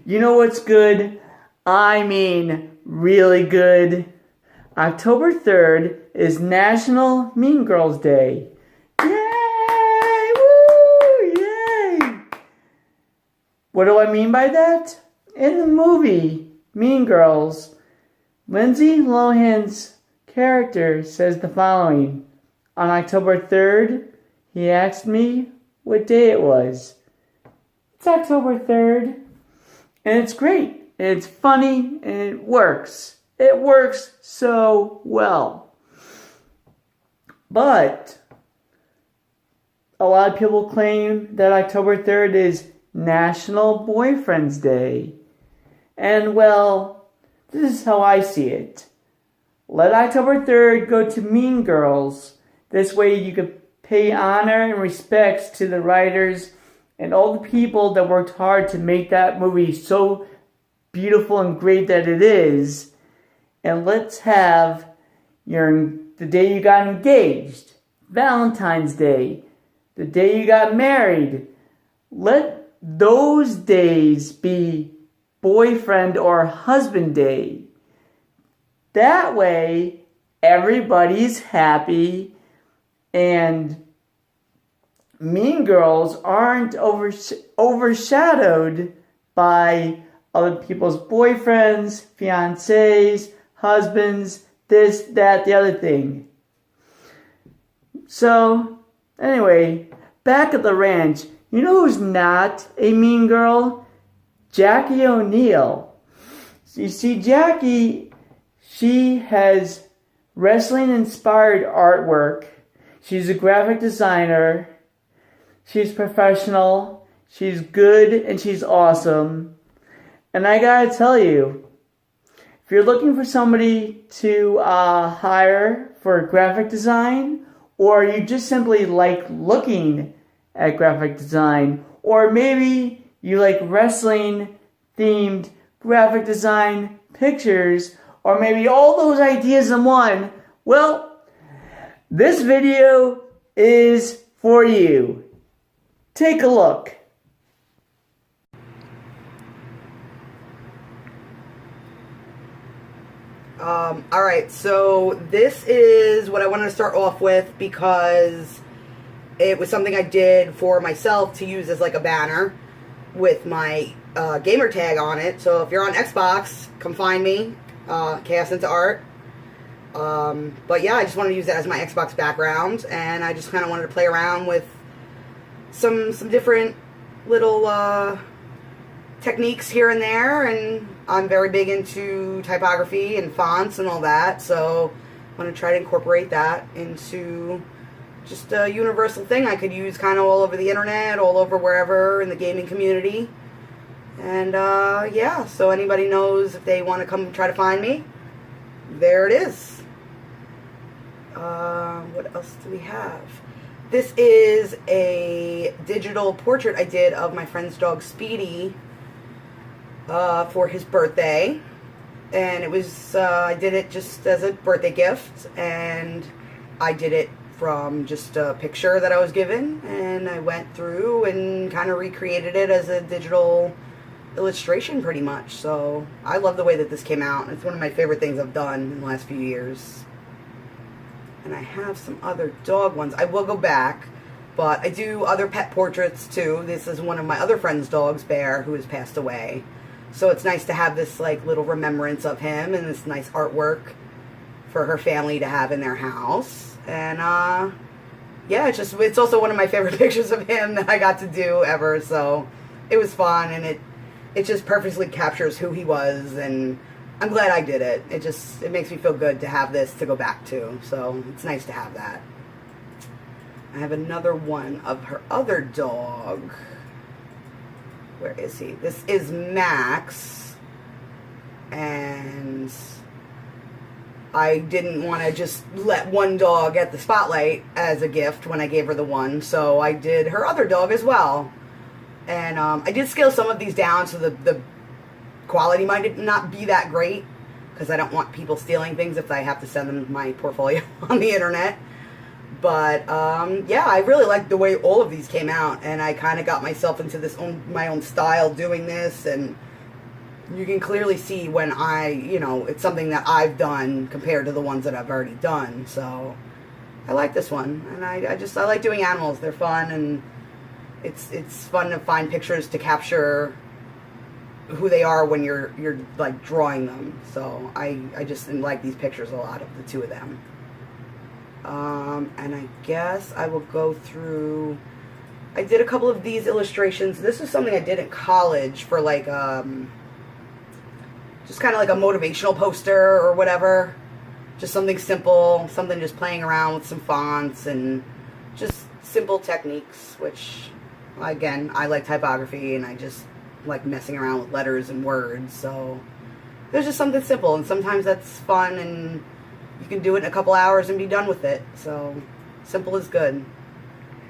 You know what's good? I mean, really good. October 3rd is National Mean Girls Day. Yay! Woo! Yay! What do I mean by that? In the movie Mean Girls, Lindsay Lohan's character says the following. On October 3rd, he asked me what day it was. It's October 3rd. And it's great. And it's funny. And it works. It works so well. But a lot of people claim that October 3rd is National Boyfriend's Day. And well, this is how I see it. Let October 3rd go to Mean Girls. This way you can pay honor and respects to the writers and all the people that worked hard to make that movie so beautiful and great that it is. And let's have the day you got engaged, Valentine's Day, the day you got married. Let those days be boyfriend or husband day. That way, everybody's happy and Mean Girls aren't overshadowed by other people's boyfriends, fiancés, husbands, this, that, the other thing. So, anyway, back at the ranch, you know who's not a mean girl? Jacki O'Neal. You see, Jacki, she has wrestling-inspired artwork. She's a graphic designer. She's professional. She's good, and she's awesome. And I gotta tell you, if you're looking for somebody to hire for graphic design, or you just simply like looking at graphic design, or maybe you like wrestling-themed graphic design pictures, or maybe all those ideas in one, well, this video is for you. Take a look. Alright, so this is what I wanted to start off with because it was something I did for myself to use as like a banner with my gamer tag on it. So if you're on Xbox, come find me, Chaos into Art. But yeah, I just wanted to use that as my Xbox background, and I just kind of wanted to play around with some different little techniques here and there, and I'm very big into typography and fonts and all that, so I want to try to incorporate that into just a universal thing I could use kind of all over the internet, all over wherever in the gaming community. And yeah, so anybody knows if they want to come try to find me, there it is. What else do we have? This is a digital portrait I did of my friend's dog Speedy for his birthday, and it was I did it just as a birthday gift, and I did it from just a picture that I was given, and I went through and kind of recreated it as a digital illustration pretty much. So I love the way that this came out. It's one of my favorite things I've done in the last few years. And I have some other dog ones. I will go back, but I do other pet portraits too. This is one of my other friend's dogs, Bear, who has passed away. So it's nice to have this like little remembrance of him and this nice artwork for her family to have in their house. And yeah, it's also one of my favorite pictures of him that I got to do ever. So it was fun, and it just perfectly captures who he was, and I'm glad I did it. It makes me feel good to have this to go back to. So it's nice to have that. I have another one of her other dog. Where is he? This is Max. And I didn't want to just let one dog get the spotlight as a gift when I gave her the one. So I did her other dog as well. And I did scale some of these down so the quality might not be that great, because I don't want people stealing things if I have to send them my portfolio on the internet. But yeah, I really like the way all of these came out, and I kind of got myself into my own style doing this, and you can clearly see when it's something that I've done compared to the ones that I've already done. So I like this one, and I like doing animals. They're fun, and it's fun to find pictures to capture who they are when you're like drawing them. So I just like these pictures a lot of the two of them. And I guess I will go through. I did a couple of these illustrations. This is something I did in college for like just kind of like a motivational poster or whatever. Just something simple, something just playing around with some fonts and just simple techniques, which, again, I like typography and I just like messing around with letters and words. So there's just something simple, and sometimes that's fun, and you can do it in a couple hours and be done with it. So simple is good.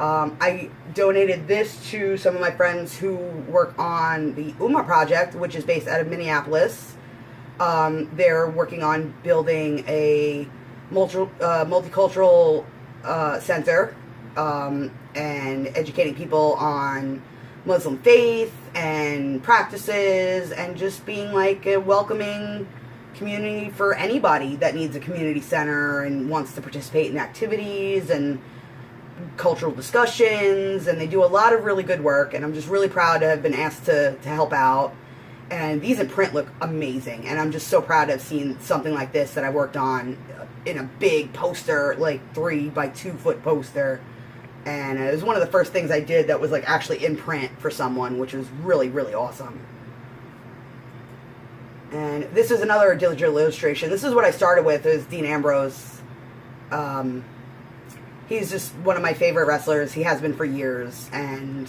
I donated this to some of my friends who work on the UMA project, which is based out of Minneapolis. They're working on building a multicultural center and educating people on Muslim faith and practices, and just being like a welcoming community for anybody that needs a community center and wants to participate in activities and cultural discussions. And they do a lot of really good work, and I'm just really proud to have been asked to help out. And these in print look amazing, and I'm just so proud to have seen something like this that I worked on in a big poster, like 3 by 2 foot poster. And it was one of the first things I did that was like actually in print for someone, which was really, really awesome. And this is another digital illustration. This is what I started with, is Dean Ambrose. He's just one of my favorite wrestlers. He has been for years, and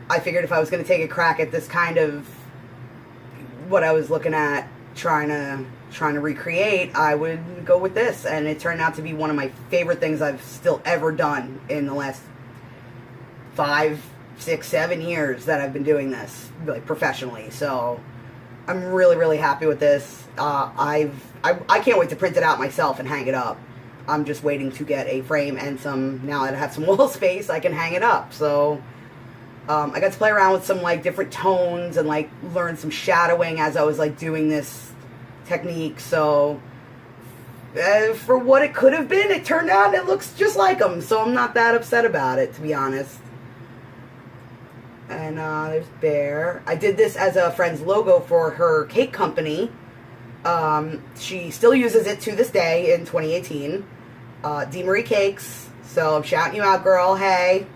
I figured if I was going to take a crack at this kind of what I was looking at trying to recreate, I would go with this. And it turned out to be one of my favorite things I've still ever done in the last 5, 6, 7 years that I've been doing this, like, professionally. So I'm really, really happy with this. I can't wait to print it out myself and hang it up. I'm just waiting to get a frame and now that I have some wall space, I can hang it up. So I got to play around with some like different tones and like learn some shadowing as I was like doing this technique. So for what it could have been, it turned out it looks just like them. So I'm not that upset about it, to be honest. And there's Bear. I did this as a friend's logo for her cake company. She still uses it to this day in 2018. D. Marie Cakes. So I'm shouting you out, girl. Hey.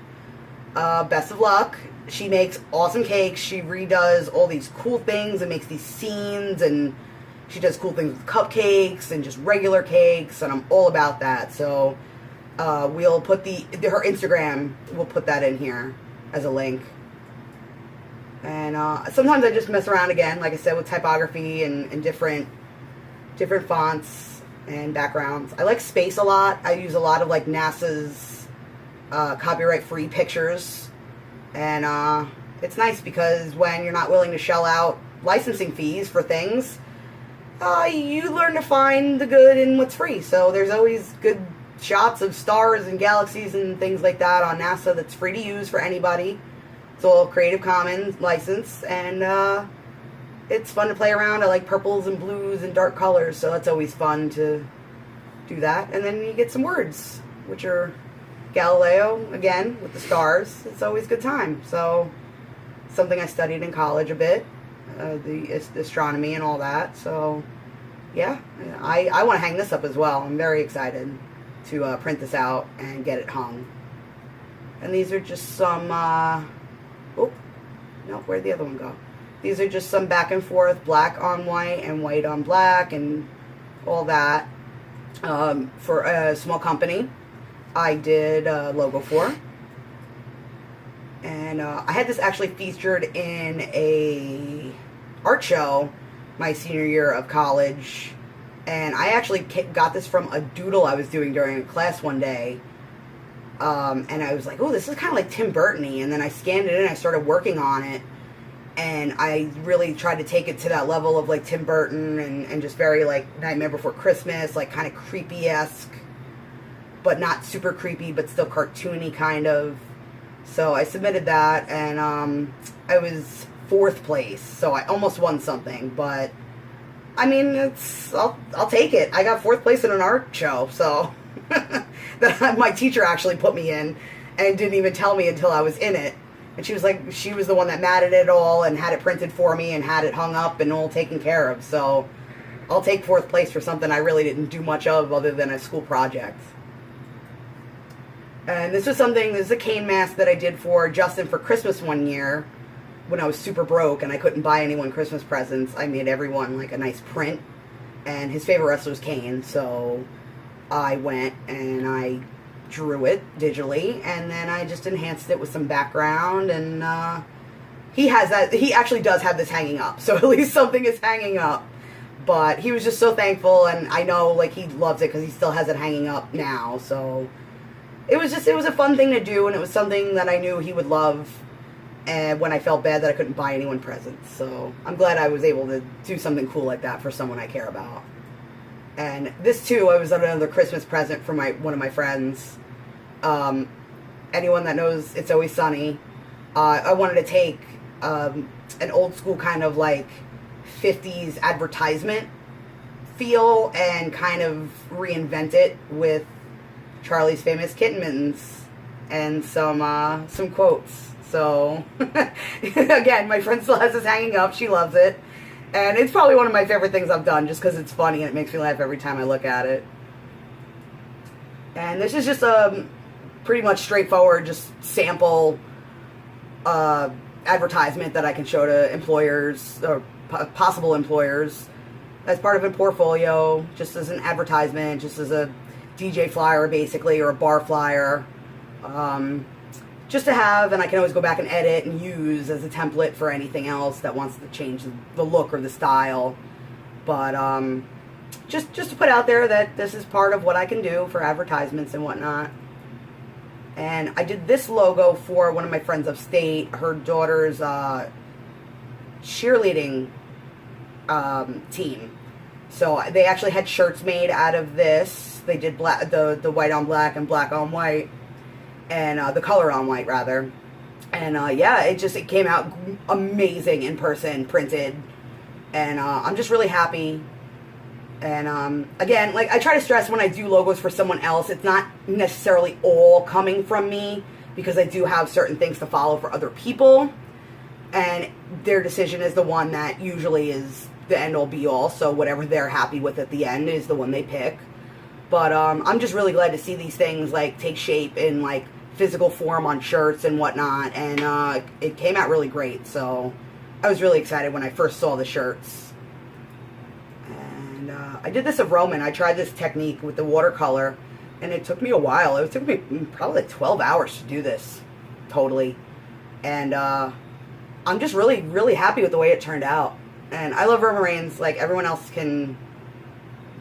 Best of luck. She makes awesome cakes. She redoes all these cool things and makes these scenes, and she does cool things with cupcakes and just regular cakes, and I'm all about that. So we'll put her Instagram, we'll put that in here as a link. And sometimes I just mess around again, like I said, with typography and different fonts and backgrounds. I like space a lot. I use a lot of like NASA's copyright-free pictures, and it's nice because when you're not willing to shell out licensing fees for things, you learn to find the good in what's free. So there's always good shots of stars and galaxies and things like that on NASA that's free to use for anybody. It's all Creative Commons license, and it's fun to play around. I like purples and blues and dark colors, so it's always fun to do that. And then you get some words, which are Galileo, again, with the stars. It's always a good time. So something I studied in college a bit, the astronomy and all that. So yeah, I want to hang this up as well. I'm very excited to print this out and get it hung. And these are just some, oh, no, where'd the other one go? These are just some back and forth, black on white and white on black and all that, for a small company I did a logo for. And I had this actually featured in a art show my senior year of college, and I actually got this from a doodle I was doing during a class one day. And I was like, oh, this is kind of like Tim Burton-y. And then I scanned it in and I started working on it. And I really tried to take it to that level of like Tim Burton and just very like Nightmare Before Christmas, like kind of creepy-esque, but not super creepy, but still cartoony kind of. So I submitted that, and I was 4th place, so I almost won something, but I mean, I'll take it. I got 4th place in an art show, so that my teacher actually put me in and didn't even tell me until I was in it. And she was the one that matted it all and had it printed for me and had it hung up and all taken care of. So I'll take 4th place for something I really didn't do much of other than a school project. And this is a cane mask that I did for Justin for Christmas one year when I was super broke and I couldn't buy anyone Christmas presents. I made everyone like a nice print, and his favorite wrestler was Kane, so I went and I drew it digitally, and then I just enhanced it with some background, and he actually does have this hanging up, so at least something is hanging up. But he was just so thankful, and I know like he loves it because he still has it hanging up now, so it was a fun thing to do, and it was something that I knew he would love. And when I felt bad that I couldn't buy anyone presents, so I'm glad I was able to do something cool like that for someone I care about. And this too, I was on another Christmas present for one of my friends. Anyone that knows It's Always Sunny, I wanted to take an old school kind of like 50s advertisement feel and kind of reinvent it with Charlie's Famous Kitten Mittens and some quotes. So, again, my friend still has this hanging up. She loves it. And it's probably one of my favorite things I've done just because it's funny and it makes me laugh every time I look at it. And this is just a pretty much straightforward, just sample advertisement that I can show to employers or possible employers as part of a portfolio, just as an advertisement, just as a DJ flyer basically, or a bar flyer. Just to have, and I can always go back and edit and use as a template for anything else that wants to change the look or the style. But just to put out there that this is part of what I can do for advertisements and whatnot. And I did this logo for one of my friends upstate, her daughter's cheerleading team. So they actually had shirts made out of this. They did the white on black and black on white. And the color on white, rather. And yeah, it came out amazing in person, printed. And I'm just really happy. And again, like I try to stress when I do logos for someone else, it's not necessarily all coming from me, because I do have certain things to follow for other people. And their decision is the one that usually is the end all be all. So whatever they're happy with at the end is the one they pick. But I'm just really glad to see these things like take shape in like physical form on shirts and whatnot, and it came out really great. So I was really excited when I first saw the shirts. And I did this of Roman. I tried this technique with the watercolor, and it took me a while. It took me probably like 12 hours to do this, totally. And I'm just really, really happy with the way it turned out. And I love Roman Reigns. Like everyone else can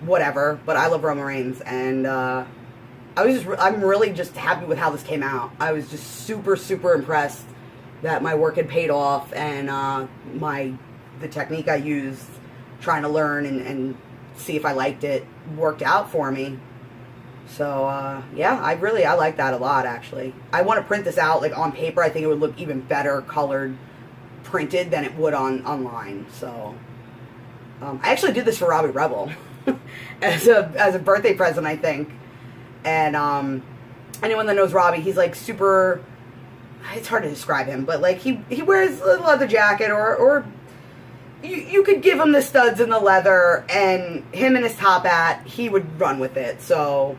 whatever, but I love Roman Reigns, and I'm really just happy with how this came out. I was just super, super impressed that my work had paid off, and the technique I used trying to learn and see if I liked it worked out for me. So yeah, I like that a lot, actually. I want to print this out like on paper. I think it would look even better colored printed than it would online. So I actually did this for Robbie Rebel as a birthday present, I think. And anyone that knows Robbie, he's like super, it's hard to describe him, but like he wears a leather jacket, or you could give him the studs and the leather, and him and his top hat, he would run with it. So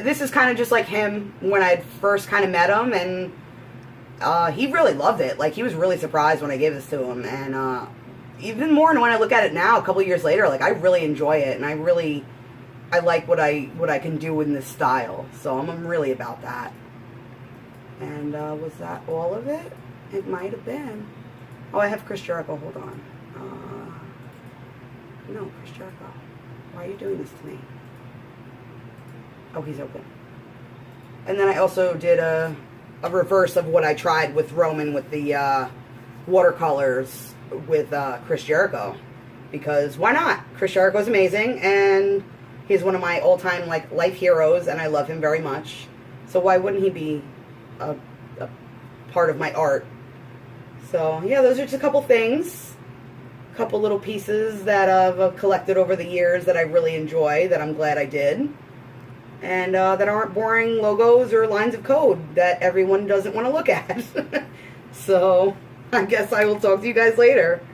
this is kind of just like him when I first kind of met him, and he really loved it. Like he was really surprised when I gave this to him, and even more when I look at it now a couple years later, like I really enjoy it, and I like what I can do in this style. So I'm really about that. And was that all of it? It might have been. Oh, I have Chris Jericho. Hold on. No, Chris Jericho. Why are you doing this to me? Oh, he's open. And then I also did a reverse of what I tried with Roman with the watercolors with Chris Jericho. Because why not? Chris Jericho's amazing, and he's one of my all-time like life heroes, and I love him very much. So why wouldn't he be a part of my art? So, yeah, those are just a couple things. A couple little pieces that I've collected over the years that I really enjoy, that I'm glad I did. And that aren't boring logos or lines of code that everyone doesn't want to look at. So, I guess I will talk to you guys later.